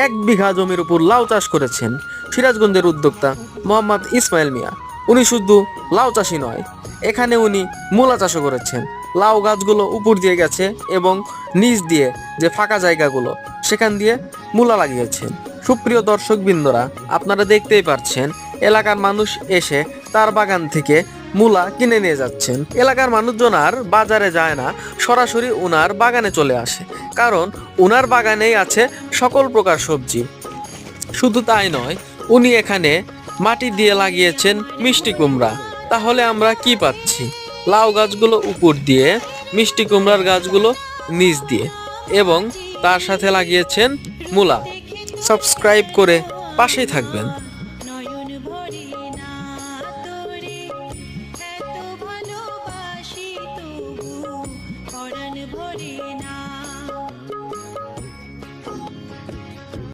1 বিঘা জমির উপর লাউ চাষ করেছেন সিরাজগঞ্জের উদ্যোক্তা মোহাম্মদ ইসমাইল মিয়া। উনি শুধু লাউ চাষই নয়, এখানে উনি মূলা চাষও করেছেন। লাউ গাছগুলো উপর দিয়ে গেছে এবং নিচ দিয়ে যে ফাঁকা জায়গাগুলো সেখান দিয়ে মূলা লাগিয়েছেন। সুপ্রিয় দর্শকবৃন্দরা, আপনারা দেখতেই পাচ্ছেন এলাকার মানুষ এসে তার বাগান থেকে মূলা কিনে নিয়ে যাচ্ছেন। এলাকার মানুষজন আর বাজারে যায় না, সরাসরি ওনার বাগানে চলে আসে, কারণ ওনার বাগানেই আছে সকল প্রকার সবজি। শুধু তাই নয়, উনি এখানে মাটি দিয়ে লাগিয়েছেন মিষ্টি কুমড়া। তাহলে আমরা কি পাচ্ছি? লাউ গাছগুলো উপর দিয়ে, মিষ্টি কুমড়ার গাছগুলো নিচ দিয়ে, এবং তার সাথে লাগিয়েছেন মূলা। সাবস্ক্রাইব করে পাশেই থাকবেন।